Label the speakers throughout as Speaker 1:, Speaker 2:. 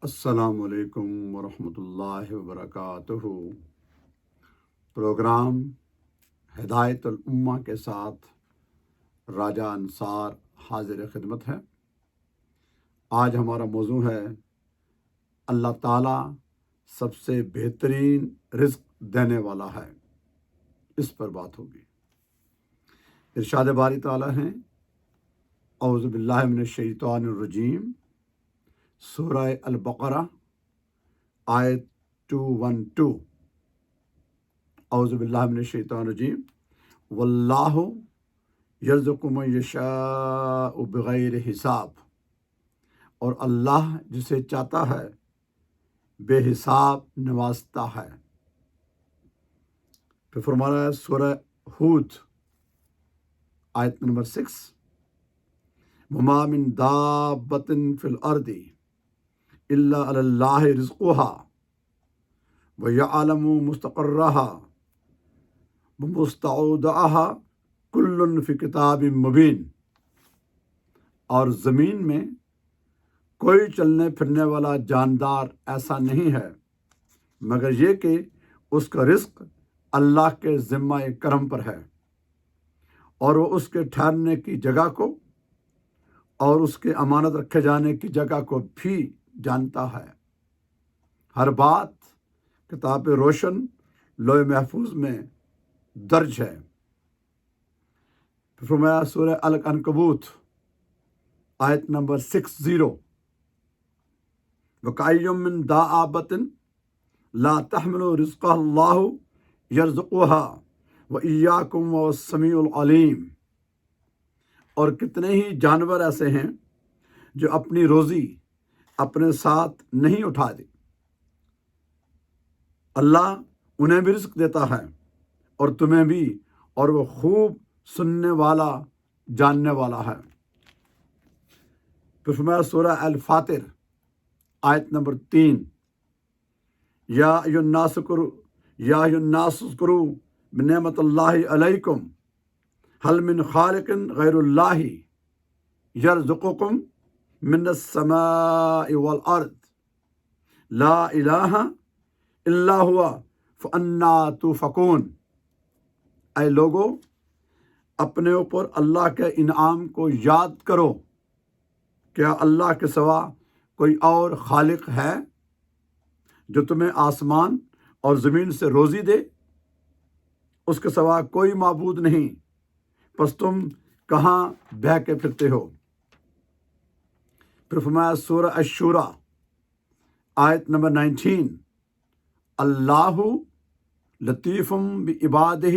Speaker 1: السلام علیکم ورحمۃ اللہ وبرکاتہ۔ پروگرام ہدایت الامہ کے ساتھ راجہ انصار حاضر خدمت ہے۔ آج ہمارا موضوع ہے اللہ تعالیٰ سب سے بہترین رزق دینے والا ہے، اس پر بات ہوگی۔ ارشاد باری تعالیٰ ہیں، اعوذ باللہ من الشیطان الرجیم، سورہ البقرہ آیت 212۔ اعوذ باللہ من الشیطان الرجیم، واللہ یرزق من یشاء بغیر حساب، اور اللہ جسے چاہتا ہے بے حساب نوازتا ہے۔ پھر فرمایا سورہ ہود آیت نمبر 6، وما من دابۃ فی الارض الا علی اللہ رزقها ویعلم مستقرها ومستودعها کل فی کتاب مبین۔ اور زمین میں کوئی چلنے پھرنے والا جاندار ایسا نہیں ہے مگر یہ کہ اس کا رزق اللہ کے ذمہ کرم پر ہے، اور وہ اس کے ٹھہرنے کی جگہ کو اور اس کے امانت رکھے جانے کی جگہ کو بھی جانتا ہے۔ ہر بات کتاب روشن لوح محفوظ میں درج ہے۔ پھر فرمایا سورہ العنکبوت آیت نمبر 60، وَكَأَيٍّ مِّن دَابَّةٍ لَا تَحْمِلُ رِزْقَهَا اللَّهُ يَرْزُقُهَا وَإِيَّاكُمْ وَهُوَ السَّمِيعُ الْعَلِيمُ۔ اور کتنے ہی جانور ایسے ہیں جو اپنی روزی اپنے ساتھ نہیں اٹھاتے، اللہ انہیں بھی رزق دیتا ہے اور تمہیں بھی، اور وہ خوب سننے والا جاننے والا ہے۔ پھر فرمایا سورہ الفاطر آیت نمبر 3، یا ایھا الناس اذکروا بنعمت اللہ علیکم هل من خالق غیر اللہ یرزقکم من السماء والارض لا الہ الا هو فانا توفکون۔ اے لوگو، اپنے اوپر اللہ کے انعام کو یاد کرو۔ کیا اللہ کے سوا کوئی اور خالق ہے جو تمہیں آسمان اور زمین سے روزی دے؟ اس کے سوا کوئی معبود نہیں، پس تم کہاں بہہ کے پھرتے ہو؟ پھر فرمایا سورہ الشورى آیت نمبر 19، اللہ لطیف بعبادہ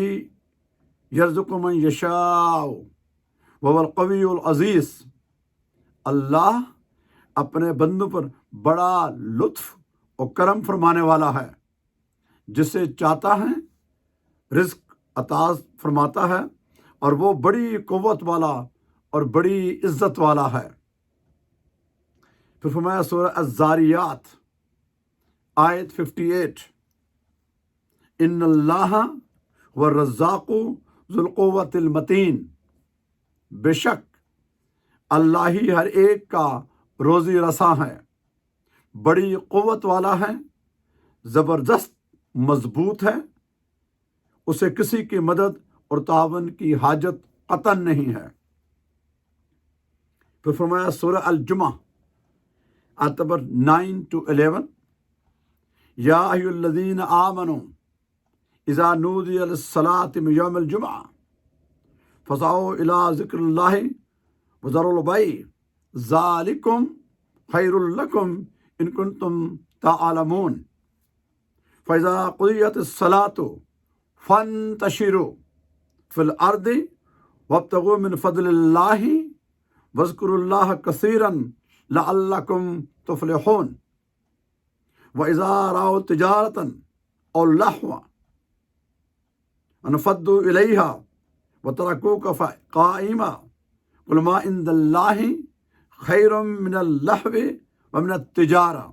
Speaker 1: یرزق من یشاء وهو القوی العزیز۔ اللہ اپنے بندوں پر بڑا لطف اور کرم فرمانے والا ہے، جسے چاہتا ہے رزق عطا فرماتا ہے، اور وہ بڑی قوت والا اور بڑی عزت والا ہے۔ پھر فرمایا سورہ الذاریات آیت 58، ان اللہ هو الرزاق ذو القوۃ المتین۔ بے شک اللہ ہی ہر ایک کا روزی رساں ہے، بڑی قوت والا ہے، زبردست مضبوط ہے، اسے کسی کی مدد اور تعاون کی حاجت قطعاً نہیں ہے۔ پھر فرمایا سورہ الجمعہ آیت نمبر 9-11، یا ایھا الذین آمنوا اذا نودی للصلاۃ من یوم الجمعہ فاسعوا الی ذکر اللہ وذروا البیع ذالکم خیر لکم ان کنتم تعلمون۔ فاذا قضیت الصلاۃ فانتشروا فی الارض وابتغوا من فضل اللہ واذکروا اللہ کثیرا لعلکم تفلحون۔ وَإِذَا رَأَوْا تِجَارَةً أَوْ لَهْوًا انفضوا إِلَيْهَا وَتَرَكُوكَ قَائِمًا قُلْ مَا عِندَ اللَّهِ خَيْرٌ مِّنَ اللَّهْوِ وَمِنَ التِّجَارَةِ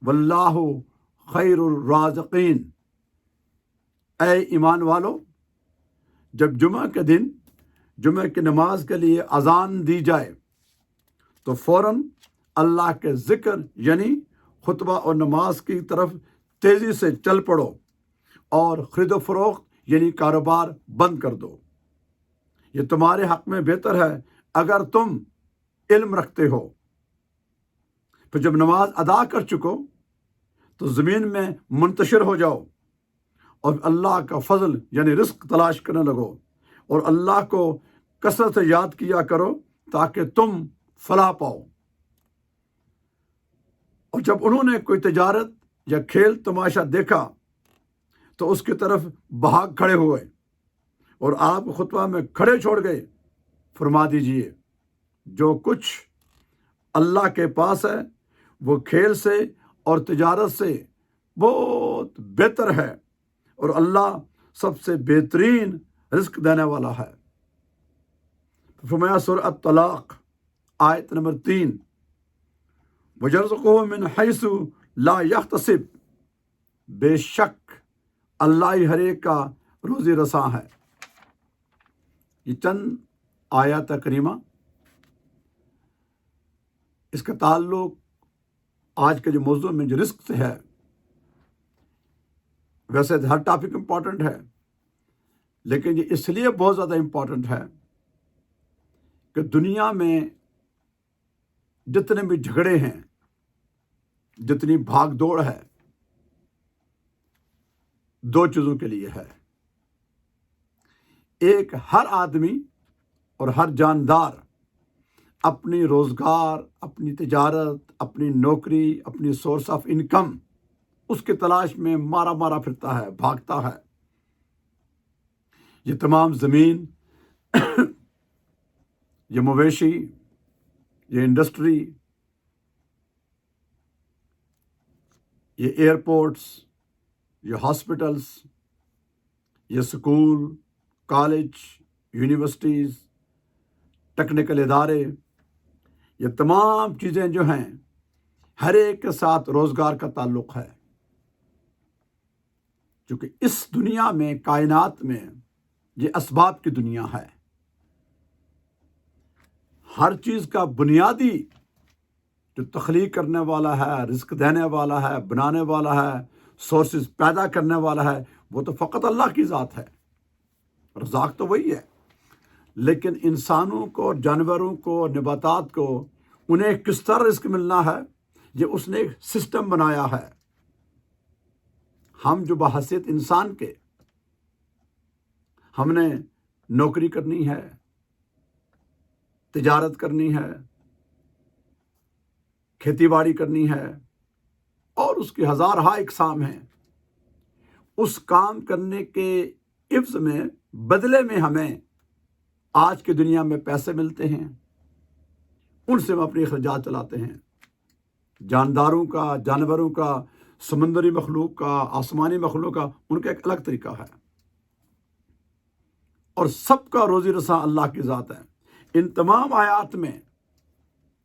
Speaker 1: وَاللَّهُ خَيْرُ الرَّازِقِينَ۔ اے ایمان والو، جب جمعہ کے دن جمعہ کی نماز کے لیے اذان دی جائے تو فوراً اللہ کے ذکر یعنی خطبہ اور نماز کی طرف تیزی سے چل پڑو اور خرید و فروخت یعنی کاروبار بند کر دو۔ یہ تمہارے حق میں بہتر ہے اگر تم علم رکھتے ہو۔ پھر جب نماز ادا کر چکو تو زمین میں منتشر ہو جاؤ اور اللہ کا فضل یعنی رزق تلاش کرنے لگو، اور اللہ کو کثرت سے یاد کیا کرو تاکہ تم فلاح پاؤ۔ اور جب انہوں نے کوئی تجارت یا کھیل تماشا دیکھا تو اس کی طرف بھاگ کھڑے ہوئے اور آپ خطبہ میں کھڑے چھوڑ گئے۔ فرما دیجئے جو کچھ اللہ کے پاس ہے وہ کھیل سے اور تجارت سے بہت بہتر ہے، اور اللہ سب سے بہترین رزق دینے والا ہے۔ فرمایا سورہ الطلاق آیت نمبر 3، وَيَرْزُقُهُ مِنْ حَيْثُ لَا يَحْتَسِبُ، بے شک اللہ ہی ہر ایک کا روزی رساں ہے۔ یہ چند آیات کریمہ، اس کا تعلق آج کے جو موضوع میں جو رزق سے ہے۔ ویسے ہر ٹاپک امپورٹنٹ ہے، لیکن یہ اس لیے بہت زیادہ امپورٹنٹ ہے کہ دنیا میں جتنے بھی جھگڑے ہیں، جتنی بھاگ دوڑ ہے، دو چیزوں کے لیے ہے۔ ایک، ہر آدمی اور ہر جاندار اپنی روزگار، اپنی تجارت، اپنی نوکری، اپنی سورس آف انکم، اس کی تلاش میں مارا پھرتا ہے، بھاگتا ہے۔ یہ تمام زمین، یہ مویشی، یہ انڈسٹری، یہ ایئرپورٹس، یہ ہاسپٹلس، یہ سکول، کالج، یونیورسٹیز، ٹیکنیکل ادارے، یہ تمام چیزیں جو ہیں ہر ایک کے ساتھ روزگار کا تعلق ہے، کیونکہ اس دنیا میں، کائنات میں، یہ اسباب کی دنیا ہے۔ ہر چیز کا بنیادی جو تخلیق کرنے والا ہے، رزق دینے والا ہے، بنانے والا ہے، سورسز پیدا کرنے والا ہے، وہ تو فقط اللہ کی ذات ہے۔ رزاق تو وہی ہے، لیکن انسانوں کو، جانوروں کو، نباتات کو، انہیں کس طرح رزق ملنا ہے، یہ اس نے ایک سسٹم بنایا ہے۔ ہم جو بحیثیت انسان کے، ہم نے نوکری کرنی ہے، تجارت کرنی ہے، کھیتی باڑی کرنی ہے، اور اس کی ہزارہا اقسام ہیں۔ اس کام کرنے کے عوض میں، بدلے میں ہمیں آج کی دنیا میں پیسے ملتے ہیں، ان سے ہم اپنی اخراجات چلاتے ہیں۔ جانداروں کا، جانوروں کا، سمندری مخلوق کا، آسمانی مخلوق کا، ان کا ایک الگ طریقہ ہے، اور سب کا روزی رساں اللہ کی ذات ہے۔ ان تمام آیات میں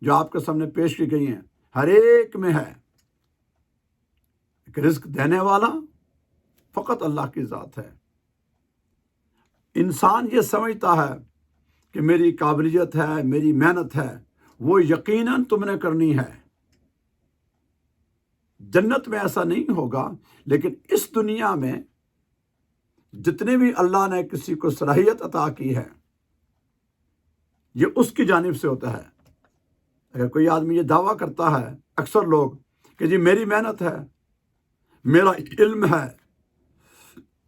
Speaker 1: جو آپ کے سامنے پیش کی گئی ہیں، ہر ایک میں ہے کہ رزق دینے والا فقط اللہ کی ذات ہے۔ انسان یہ سمجھتا ہے کہ میری قابلیت ہے، میری محنت ہے، وہ یقیناً تم نے کرنی ہے۔ جنت میں ایسا نہیں ہوگا، لیکن اس دنیا میں جتنے بھی اللہ نے کسی کو صلاحیت عطا کی ہے، یہ اس کی جانب سے ہوتا ہے۔ اگر کوئی آدمی یہ دعویٰ کرتا ہے، اکثر لوگ، کہ جی میری محنت ہے، میرا علم ہے،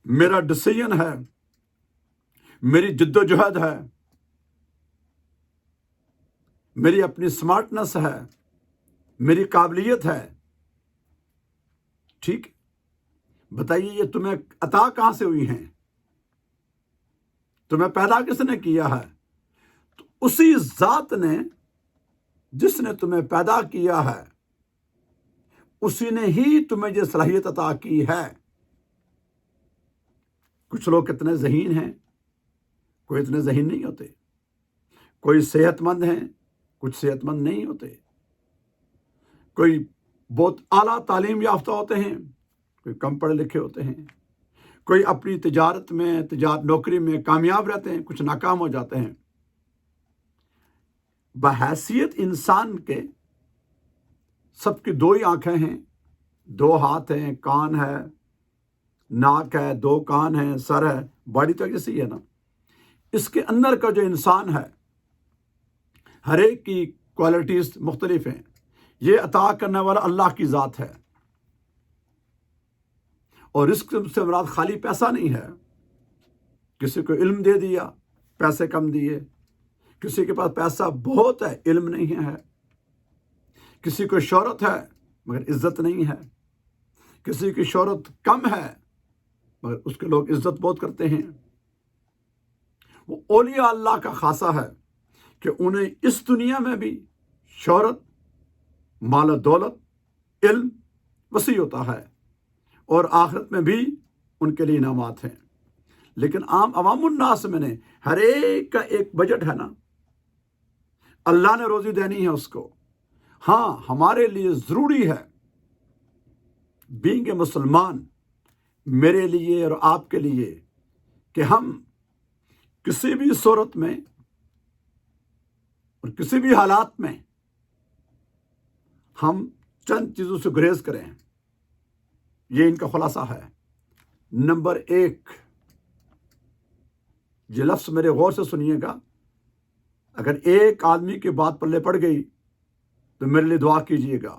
Speaker 1: میرا ڈسیژن ہے، میری جد و جہد ہے، میری اپنی اسمارٹنس ہے، میری قابلیت ہے، ٹھیک، بتائیے یہ تمہیں عطا کہاں سے ہوئی ہیں؟ تمہیں پیدا کس نے کیا ہے؟ تو اسی ذات نے، جس نے تمہیں پیدا کیا ہے، اسی نے ہی تمہیں یہ صلاحیت عطا کی ہے۔ کچھ لوگ کتنے ذہین ہیں، کوئی اتنے ذہین نہیں ہوتے، کوئی صحت مند ہیں، کچھ صحت مند نہیں ہوتے، کوئی بہت اعلیٰ تعلیم یافتہ ہوتے ہیں، کوئی کم پڑھے لکھے ہوتے ہیں، کوئی اپنی تجارت میں، نوکری میں کامیاب رہتے ہیں، کچھ ناکام ہو جاتے ہیں۔ بحیثیت انسان کے سب کی دو ہی آنکھیں ہیں، دو ہاتھ ہیں، کان ہے، ناک ہے، دو کان ہیں، سر ہے، باڈی تو ایسی ہے نا. اس کے اندر کا جو انسان ہے، ہر ایک کی کوالٹیز مختلف ہیں. یہ عطا کرنے والا اللہ کی ذات ہے. اور رزق سے مراد خالی پیسہ نہیں ہے. کسی کو علم دے دیا، پیسے کم دیے. کسی کے پاس پیسہ بہت ہے، علم نہیں ہے. کسی کو شہرت ہے مگر عزت نہیں ہے. کسی کی شہرت کم ہے مگر اس کے لوگ عزت بہت کرتے ہیں. وہ اولیاء اللہ کا خاصہ ہے کہ انہیں اس دنیا میں بھی شہرت، مال و دولت، علم وسیع ہوتا ہے، اور آخرت میں بھی ان کے لیے انعامات ہیں. لیکن عوام الناس میں نے ہر ایک کا ایک بجٹ ہے نا. اللہ نے روزی دینی ہے اس کو. ہاں، ہمارے لیے ضروری ہے، بینگ اے مسلمان، میرے لیے اور آپ کے لیے، کہ ہم کسی بھی صورت میں اور کسی بھی حالات میں ہم چند چیزوں سے گریز کریں. یہ ان کا خلاصہ ہے. نمبر 1، یہ لفظ میرے غور سے سنیے گا. اگر ایک آدمی کی بات پلے پڑ گئی تو میرے لیے دعا کیجیے گا.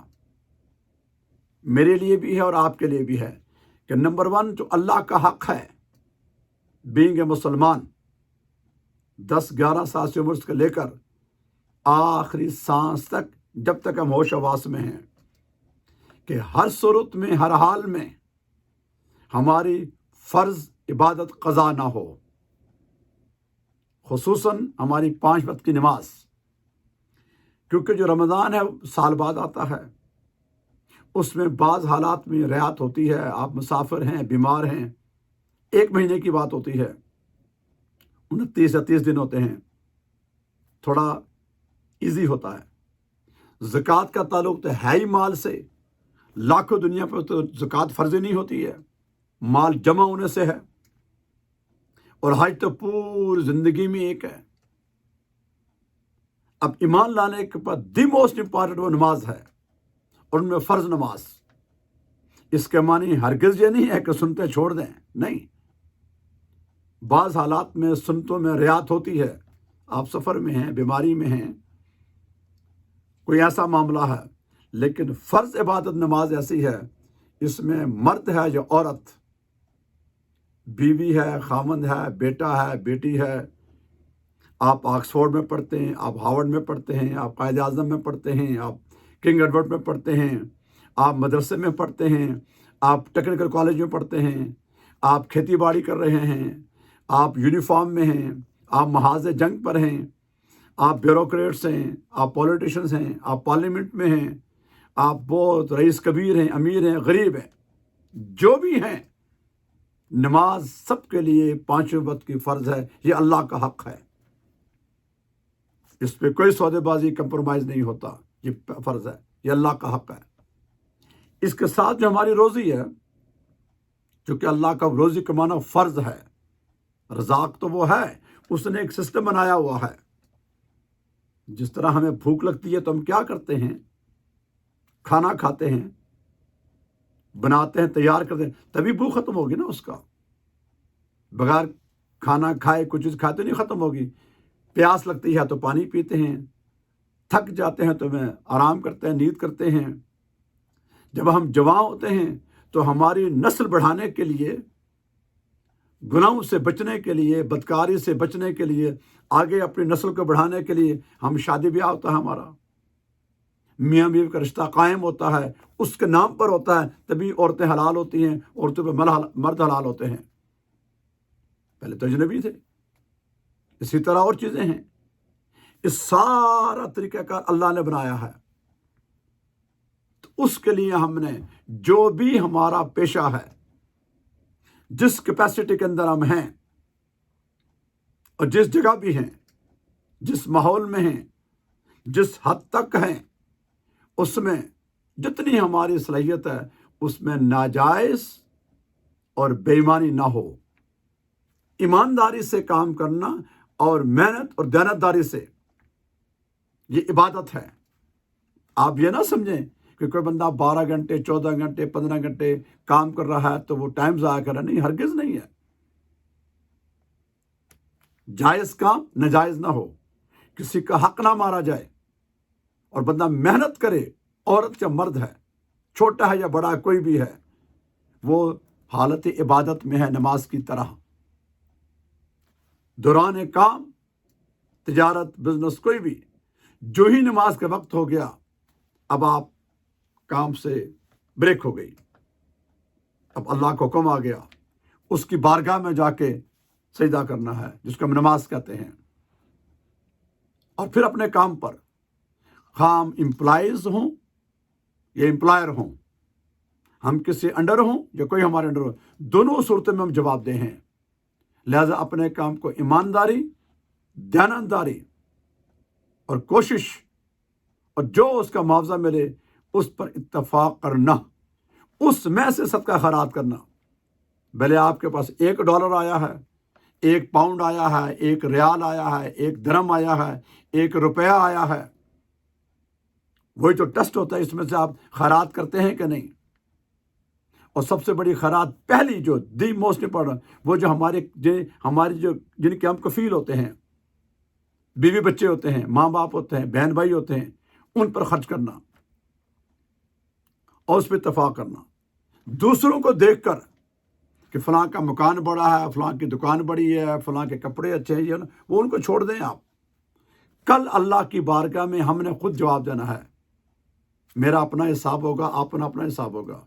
Speaker 1: میرے لیے بھی ہے اور آپ کے لیے بھی ہے کہ نمبر 1 جو اللہ کا حق ہے، بینگ اے مسلمان، 10-11 سال سے عمر سے لے کر آخری سانس تک، جب تک ہم ہوش حواس میں ہیں، کہ ہر صورت میں، ہر حال میں ہماری فرض عبادت قضا نہ ہو. خصوصاً ہماری 5 وقت کی نماز، کیونکہ جو رمضان ہے سال بعد آتا ہے. اس میں بعض حالات میں رعایت ہوتی ہے. آپ مسافر ہیں، بیمار ہیں، 1 مہینے کی بات ہوتی ہے، 29 یا 30 دن ہوتے ہیں، تھوڑا ایزی ہوتا ہے. زکوٰۃ کا تعلق تو ہے ہی مال سے. لاکھوں دنیا پر تو زکوٰۃ فرض نہیں ہوتی ہے، مال جمع ہونے سے ہے. اور حج تو پوری زندگی میں ایک ہے. اب ایمان لانے کے بعد دی موسٹ امپارٹنٹ وہ نماز ہے، اور ان میں فرض نماز. اس کے معنی ہرگز یہ نہیں ہے کہ سنتے چھوڑ دیں، نہیں. بعض حالات میں سنتوں میں رعایت ہوتی ہے. آپ سفر میں ہیں، بیماری میں ہیں، کوئی ایسا معاملہ ہے، لیکن فرض عبادت نماز ایسی ہے، اس میں مرد ہے یا عورت، بیوی ہے، خامند ہے، بیٹا ہے، بیٹی ہے، آپ آکسفورڈ میں پڑھتے ہیں، آپ ہارورڈ میں پڑھتے ہیں، آپ قائد اعظم میں پڑھتے ہیں، آپ کنگ ایڈورڈ میں پڑھتے ہیں، آپ مدرسے میں پڑھتے ہیں، آپ ٹیکنیکل کالج میں پڑھتے ہیں، آپ کھیتی باڑی کر رہے ہیں، آپ یونیفارم میں ہیں، آپ محاذ جنگ پر ہیں، آپ بیوروکریٹس ہیں، آپ پولیٹیشنز ہیں، آپ پارلیمنٹ میں ہیں، آپ بہت رئیس کبیر ہیں، امیر ہیں، غریب ہیں، جو بھی ہیں، نماز سب کے لیے 5 وقت کی فرض ہے. یہ اللہ کا حق ہے، اس پہ کوئی سودے بازی، کمپرومائز نہیں ہوتا. یہ فرض ہے، یہ اللہ کا حق ہے. اس کے ساتھ جو ہماری روزی ہے، چونکہ اللہ کا روزی کمانا فرض ہے، رزاق تو وہ ہے، اس نے ایک سسٹم بنایا ہوا ہے. جس طرح ہمیں بھوک لگتی ہے تو ہم کیا کرتے ہیں؟ کھانا کھاتے ہیں، بناتے ہیں، تیار کرتے ہیں، تبھی بھوک ختم ہوگی نا. اس کا بغیر کھانا کھائے کچھ چیز کھاتے نہیں ختم ہوگی. پیاس لگتی ہے تو پانی پیتے ہیں، تھک جاتے ہیں تو میں آرام کرتے ہیں، نیند کرتے ہیں. جب ہم جوان ہوتے ہیں تو ہماری نسل بڑھانے کے لیے، گناہوں سے بچنے کے لیے، بدکاری سے بچنے کے لیے، آگے اپنی نسل کو بڑھانے کے لیے ہم شادی بیاہ ہوتا ہے، ہمارا میاں بیوی کا رشتہ قائم ہوتا ہے، اس کے نام پر ہوتا ہے، تبھی عورتیں حلال ہوتی ہیں، عورتوں پہ مرد حلال ہوتے ہیں. پہلے تو اجنبی تھے. اسی طرح اور چیزیں ہیں. اس سارا طریقہ کار اللہ نے بنایا ہے. تو اس کے لیے ہم نے جو بھی ہمارا پیشہ ہے، جس کیپیسٹی کے اندر ہم ہیں اور جس جگہ بھی ہیں، جس ماحول میں ہیں، جس حد تک ہیں، اس میں جتنی ہماری صلاحیت ہے، اس میں ناجائز اور بے ایمانی نہ ہو. ایمانداری سے کام کرنا اور محنت اور دیانتداری سے، یہ عبادت ہے. آپ یہ نہ سمجھیں کہ کوئی بندہ 12 گھنٹے 14 گھنٹے 15 گھنٹے کام کر رہا ہے تو وہ ٹائم ضائع کر رہا ہے، نہیں، ہرگز نہیں ہے۔ جائز کام ناجائز نہ ہو، کسی کا حق نہ مارا جائے، اور بندہ محنت کرے، عورت یا مرد ہے، چھوٹا ہے یا بڑا کوئی بھی ہے، وہ حالت عبادت میں ہے نماز کی طرح۔ دوران کام، تجارت، بزنس، کوئی بھی، جو ہی نماز کا وقت ہو گیا، اب آپ کام سے بریک ہو گئی، اب اللہ کا حکم آ گیا، اس کی بارگاہ میں جا کے سجدہ کرنا ہے، جس کو ہم نماز کہتے ہیں۔ اور پھر اپنے کام پر، ہم امپلائیز ہوں یا امپلائر ہوں، ہم کسی انڈر ہوں یا کوئی ہمارے انڈر ہو، دونوں صورتوں میں ہم جواب دہ ہیں۔ لہذا اپنے کام کو ایمانداری، دیانتداری اور کوشش، اور جو اس کا معاوضہ ملے اس پر اتفاق کرنا، اس میں سے صدقہ خیرات کرنا۔ بھلے آپ کے پاس $1 آیا ہے، 1 پاؤنڈ آیا ہے، 1 ریال آیا ہے، 1 درہم آیا ہے، 1 روپیہ آیا ہے، وہی تو ٹیسٹ ہوتا ہے، اس میں سے آپ خیرات کرتے ہیں کہ نہیں۔ اور سب سے بڑی خیرات پہلی، جو دی موسٹ امپورٹنٹ، وہ جو ہماری جن کے ہم کفیل ہوتے ہیں، بیوی بچے ہوتے ہیں، ماں باپ ہوتے ہیں، بہن بھائی ہوتے ہیں، ان پر خرچ کرنا اور اس پہ اتفاق کرنا۔ دوسروں کو دیکھ کر کہ فلاں کا مکان بڑا ہے، فلاں کی دکان بڑی ہے، فلاں کے کپڑے اچھے ہیں، وہ ان کو چھوڑ دیں آپ۔ کل اللہ کی بارگاہ میں ہم نے خود جواب دینا ہے۔ میرا اپنا حساب ہوگا، اپنا حساب ہوگا،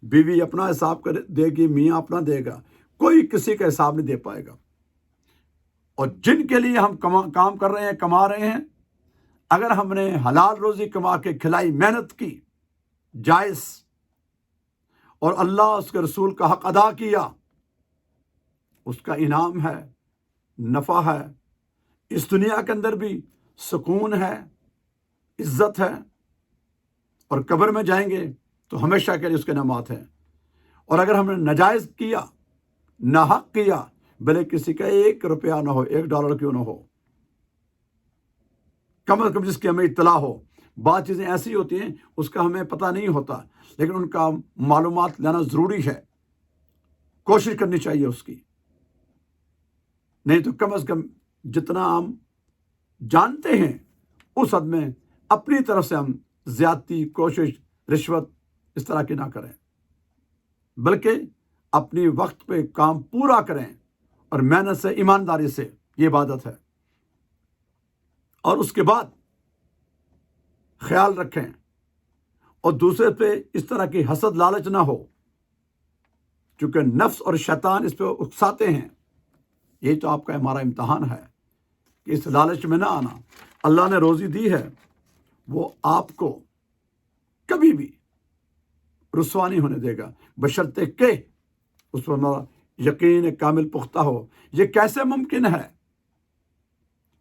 Speaker 1: بیوی اپنا حساب دے گی، میاں اپنا دے گا، کوئی کسی کا حساب نہیں دے پائے گا۔ اور جن کے لیے ہم کام کر رہے ہیں، کما رہے ہیں، اگر ہم نے حلال روزی کما کے کھلائی، محنت کی، جائز، اور اللہ اس کے رسول کا حق ادا کیا، اس کا انعام ہے، نفع ہے، اس دنیا کے اندر بھی سکون ہے، عزت ہے، اور قبر میں جائیں گے تو ہمیشہ کے لیے اس کے انعامات ہیں۔ اور اگر ہم نے ناجائز کیا، ناحق کیا، بھلے کسی کا 1 روپیہ نہ ہو، $1 کیوں نہ ہو، کم از کم جس کی ہمیں اطلاع ہو۔ بعض چیزیں ایسی ہوتی ہیں اس کا ہمیں پتہ نہیں ہوتا، لیکن ان کا معلومات لینا ضروری ہے، کوشش کرنی چاہیے اس کی، نہیں تو کم از کم جتنا ہم جانتے ہیں اس حد میں اپنی طرف سے ہم زیادتی، کوشش، رشوت اس طرح کی نہ کریں، بلکہ اپنی وقت پہ کام پورا کریں اور محنت سے، ایمانداری سے، یہ عبادت ہے۔ اور اس کے بعد خیال رکھیں اور دوسرے پہ اس طرح کی حسد، لالچ نہ ہو، چونکہ نفس اور شیطان اس پہ اکساتے ہیں۔ یہی تو آپ کا ہمارا امتحان ہے کہ اس لالچ میں نہ آنا۔ اللہ نے روزی دی ہے، وہ آپ کو کبھی بھی رسوا نہیں ہونے دے گا، بشرطے کہ اس پر ہمارا یقین کامل پختہ ہو۔ یہ کیسے ممکن ہے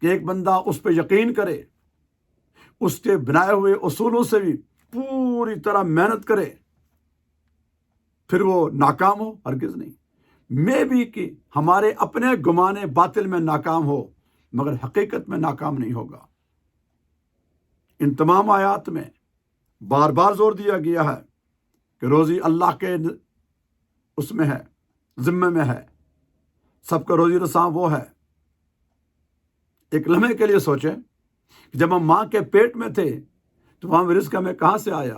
Speaker 1: کہ ایک بندہ اس پہ یقین کرے، اس کے بنائے ہوئے اصولوں سے بھی پوری طرح محنت کرے، پھر وہ ناکام ہو؟ ہرگز نہیں۔ میں بھی کہ ہمارے اپنے گمانے باطل میں ناکام ہو، مگر حقیقت میں ناکام نہیں ہوگا۔ ان تمام آیات میں بار بار زور دیا گیا ہے کہ روزی اللہ کے اس میں ہے، ذمے میں ہے، سب کا روزی رساں وہ ہے۔ ایک لمحے کے لیے سوچیں، جب ہم ماں کے پیٹ میں تھے تو وہاں رزق ہمیں کہاں سے آیا؟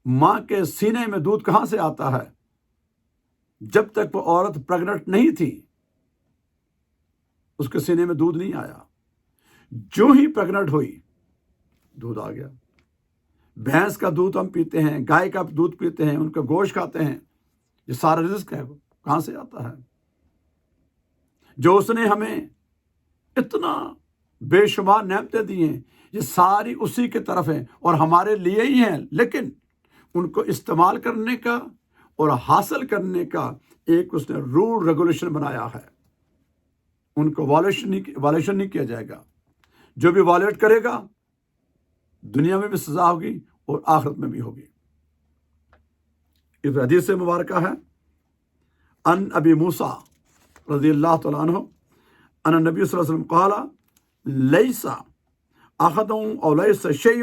Speaker 1: ماں کے سینے میں دودھ کہاں سے آتا ہے؟ جب تک وہ عورت پریگننٹ نہیں تھی اس کے سینے میں دودھ نہیں آیا، جو ہی پریگننٹ ہوئی دودھ آ گیا۔ بھینس کا دودھ ہم پیتے ہیں، گائے کا دودھ پیتے ہیں، ان کا گوشت کھاتے ہیں، یہ سارا رزق ہے، وہ کہاں سے آتا ہے؟ جو اس نے ہمیں اتنا بے شمار نعمتیں دی ہیں، یہ ساری اسی کی طرف ہیں اور ہمارے لیے ہی ہیں، لیکن ان کو استعمال کرنے کا اور حاصل کرنے کا ایک اس نے رول ریگولیشن بنایا ہے، ان کو وائلیشن نہیں کیا جائے گا۔ جو بھی وائلیٹ کرے گا دنیا میں بھی سزا ہوگی اور آخرت میں بھی ہوگی۔ اس حدیث مبارکہ ہے ان ابی موسیٰ رضی اللہ تعالیٰ عنہ ان نبی صلی اللہ علیہ وسلم قال لیس احد او لیس شیء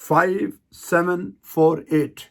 Speaker 1: 5748।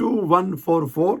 Speaker 1: 2144,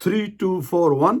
Speaker 1: 3241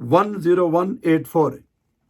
Speaker 1: 10184।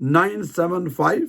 Speaker 1: 975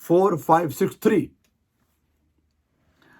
Speaker 1: 4563।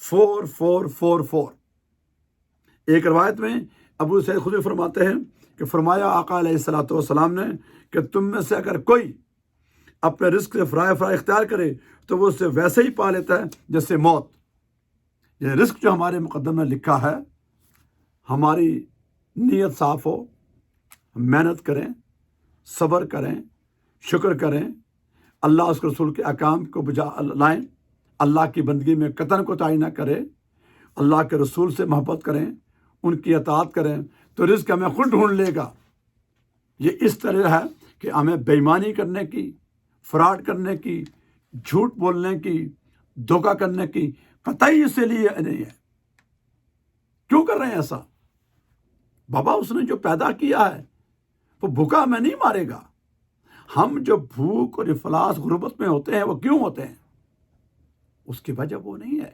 Speaker 1: 4444۔ ایک روایت میں ابو سعید خدری فرماتے ہیں کہ فرمایا آقا علیہ الصلوۃ والسلام نے کہ تم میں سے اگر کوئی اپنے رزق سے فرائے اختیار کرے تو وہ اسے ویسے ہی پا لیتا ہے جیسے موت۔ یہ رزق جو ہمارے مقدم میں لکھا ہے، ہماری نیت صاف ہو، محنت کریں، صبر کریں، شکر کریں، اللہ اس کے رسول کے احکام کو بجا لائیں، اللہ کی بندگی میں قطعاً کوتاہی نہ کریں، اللہ کے رسول سے محبت کریں، ان کی اطاعت کریں، تو رزق ہمیں خود ڈھونڈ لے گا۔ یہ اس طرح ہے کہ ہمیں بے ایمانی کرنے کی، فراڈ کرنے کی، جھوٹ بولنے کی، دھوکہ کرنے کی قطعی اس لیے نہیں ہے۔ کیوں کر رہے ہیں ایسا؟ بابا اس نے جو پیدا کیا ہے وہ بھوکا ہمیں نہیں مارے گا۔ ہم جو بھوک اور افلاس غربت میں ہوتے ہیں وہ کیوں ہوتے ہیں؟ اس کی وجہ وہ نہیں ہے،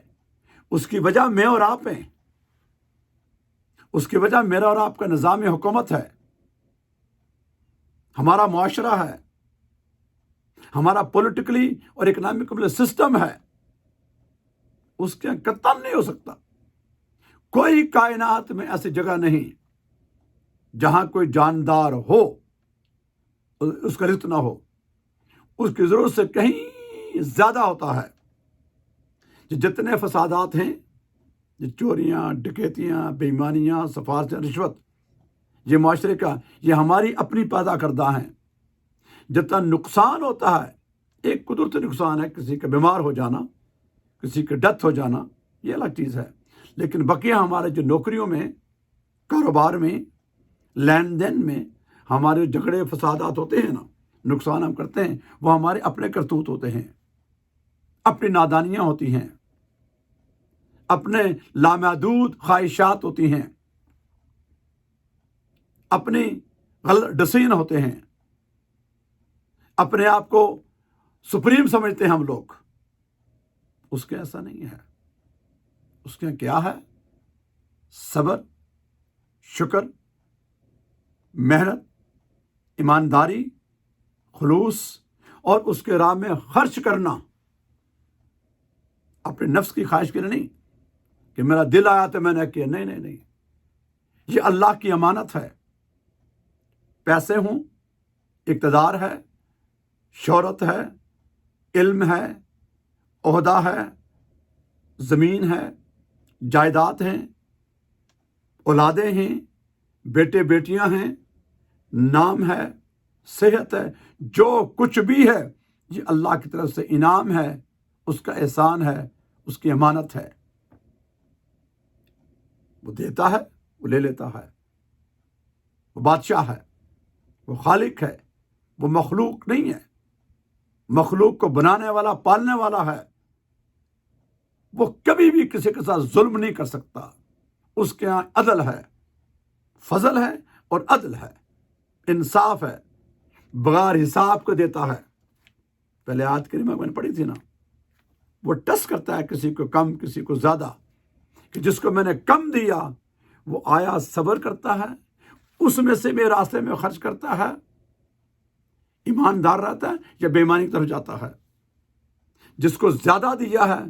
Speaker 1: اس کی وجہ میں اور آپ ہیں، اس کی وجہ میرا اور آپ کا نظام حکومت ہے، ہمارا معاشرہ ہے، ہمارا پولیٹیکلی اور اکنامکلی سسٹم ہے۔ اس کے قطعاً نہیں ہو سکتا۔ کوئی کائنات میں ایسی جگہ نہیں جہاں کوئی جاندار ہو اس کا رزق نہ ہو، اس کی ضرورت سے کہیں زیادہ ہوتا ہے۔ جتنے فسادات ہیں، یہ چوریاں، ڈکیتیاں، بے ایمانیاں، سفارشیں، رشوت، یہ معاشرے کا، یہ ہماری اپنی پیدا کردہ ہیں۔ جتنا نقصان ہوتا ہے، ایک قدرتی نقصان ہے، کسی کا بیمار ہو جانا، کسی کا ڈیتھ ہو جانا، یہ الگ چیز ہے، لیکن بقیہ ہمارے جو نوکریوں میں، کاروبار میں، لین دین میں ہمارے جھگڑے فسادات ہوتے ہیں نا، نقصان ہم کرتے ہیں، وہ ہمارے اپنے کرتوت ہوتے ہیں، اپنی نادانیاں ہوتی ہیں، اپنے لامحدود خواہشات ہوتی ہیں، اپنی غلط ڈسیزن ہوتے ہیں، اپنے آپ کو سپریم سمجھتے ہیں ہم لوگ۔ اس کے ایسا نہیں ہے۔ اس کے کیا ہے؟ صبر، شکر، محنت، ایمانداری، خلوص، اور اس کے راہ میں خرچ کرنا، اپنے نفس کی خواہش کے لیے نہیں کہ میرا دل آیا تو میں نے کیا، نہیں نہیں نہیں، یہ اللہ کی امانت ہے۔ پیسے ہوں، اقتدار ہے، شہرت ہے، علم ہے، عہدہ ہے، زمین ہے، جائیداد ہیں، اولادیں ہیں، بیٹے بیٹیاں ہیں، نام ہے، صحت ہے، جو کچھ بھی ہے یہ اللہ کی طرف سے انعام ہے، اس کا احسان ہے، اس کی امانت ہے۔ وہ دیتا ہے، وہ لے لیتا ہے، وہ بادشاہ ہے، وہ خالق ہے، وہ مخلوق نہیں ہے۔ مخلوق کو بنانے والا، پالنے والا ہے۔ وہ کبھی بھی کسی کے ساتھ ظلم نہیں کر سکتا۔ اس کے یہاں عدل ہے، فضل ہے اور عدل ہے، انصاف ہے، بغیر حساب کو دیتا ہے۔ پہلے آیت کریمہ میں نے پڑھی تھی نا، وہ ٹس کرتا ہے کسی کو کم، کسی کو زیادہ، کہ جس کو میں نے کم دیا وہ آیا صبر کرتا ہے، اس میں سے میرے راستے میں خرچ کرتا ہے، ایماندار رہتا ہے، یا بے ایمانی کی طرف جاتا ہے۔ جس کو زیادہ دیا ہے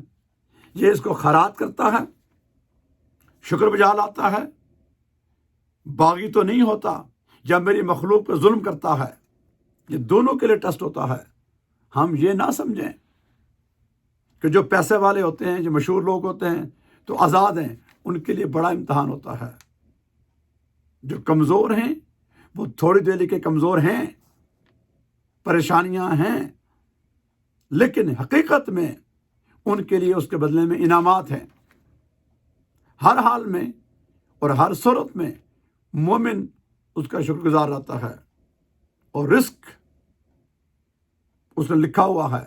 Speaker 1: یہ اس کو خیرات کرتا ہے، شکر بجا لاتا ہے، باغی تو نہیں ہوتا، یا میری مخلوق پہ ظلم کرتا ہے۔ یہ دونوں کے لیے ٹیسٹ ہوتا ہے۔ ہم یہ نہ سمجھیں کہ جو پیسے والے ہوتے ہیں، جو مشہور لوگ ہوتے ہیں تو آزاد ہیں، ان کے لیے بڑا امتحان ہوتا ہے۔ جو کمزور ہیں وہ تھوڑی دیر کے کمزور ہیں، پریشانیاں ہیں، لیکن حقیقت میں ان کے لیے اس کے بدلے میں انعامات ہیں۔ ہر حال میں اور ہر صورت میں مومن اس کا شکر گزار رہتا ہے، اور رزق اس نے لکھا ہوا ہے،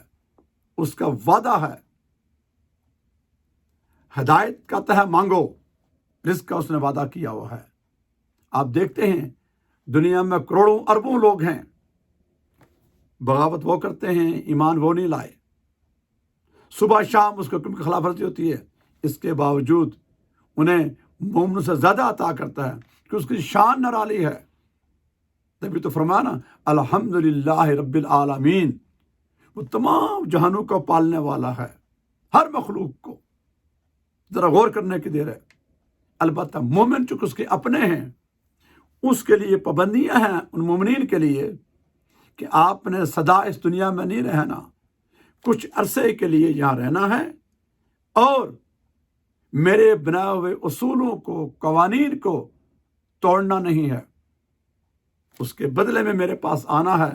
Speaker 1: اس کا وعدہ ہے۔ ہدایت کا تہ مانگو، رزق کا اس نے وعدہ کیا ہوا ہے۔ آپ دیکھتے ہیں دنیا میں کروڑوں اربوں لوگ ہیں، بغاوت وہ کرتے ہیں، ایمان وہ نہیں لائے، صبح شام اس کے حکم کی خلاف ورزی ہوتی ہے، اس کے باوجود انہیں مومن سے زیادہ عطا کرتا ہے کہ اس کی شان نرالی ہے۔ تبھی تو فرمانا الحمدللہ رب العالمین، وہ تمام جہانوں کو پالنے والا ہے، ہر مخلوق کو۔ ذرا غور کرنے کی دیر ہے۔ البتہ مومن چونکہ اس کے اپنے ہیں، اس کے لیے پابندیاں ہیں ان مومنین کے لیے کہ آپ نے سدا اس دنیا میں نہیں رہنا، کچھ عرصے کے لیے یہاں رہنا ہے، اور میرے بنائے ہوئے اصولوں کو، قوانین کو توڑنا نہیں ہے۔ اس کے بدلے میں میرے پاس آنا ہے،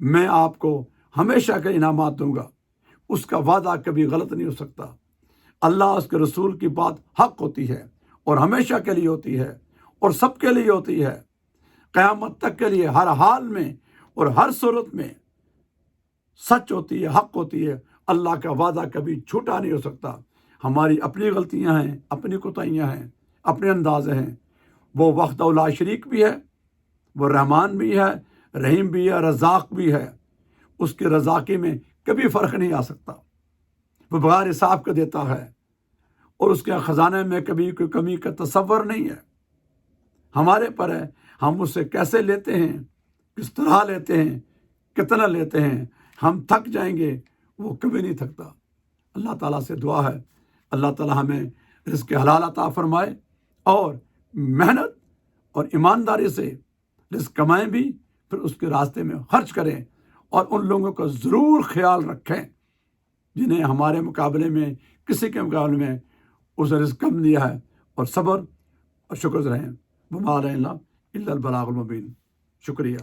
Speaker 1: میں آپ کو ہمیشہ کے انعامات دوں گا۔ اس کا وعدہ کبھی غلط نہیں ہو سکتا۔ اللہ اس کے رسول کی بات حق ہوتی ہے اور ہمیشہ کے لیے ہوتی ہے اور سب کے لیے ہوتی ہے، قیامت تک کے لیے، ہر حال میں اور ہر صورت میں سچ ہوتی ہے، حق ہوتی ہے۔ اللہ کا وعدہ کبھی جھوٹا نہیں ہو سکتا۔ ہماری اپنی غلطیاں ہیں، اپنی کوتاہیاں ہیں، اپنے اندازے ہیں۔ وہ وحدہ لا شریک بھی ہے، وہ رحمان بھی ہے، رحیم بھی ہے، رزاق بھی ہے۔ اس کی رزاقی میں کبھی فرق نہیں آ سکتا۔ وہ بغیر حساب کا دیتا ہے اور اس کے خزانے میں کبھی کوئی کمی کا تصور نہیں ہے۔ ہمارے پر ہے ہم اس سے کیسے لیتے ہیں، کس طرح لیتے ہیں، کتنا لیتے ہیں۔ ہم تھک جائیں گے، وہ کبھی نہیں تھکتا۔ اللہ تعالیٰ سے دعا ہے اللہ تعالیٰ ہمیں رزق حلال عطا فرمائے اور محنت اور ایمانداری سے رزق کمائیں بھی، پھر اس کے راستے میں خرچ کریں، اور ان لوگوں کا ضرور خیال رکھیں جنہیں ہمارے مقابلے میں، کسی کے مقابلے میں اس نے رزق کم دیا ہے، اور صبر اور شکر رہیں۔ وما علینا الا البلاغ المبین۔ شکریہ۔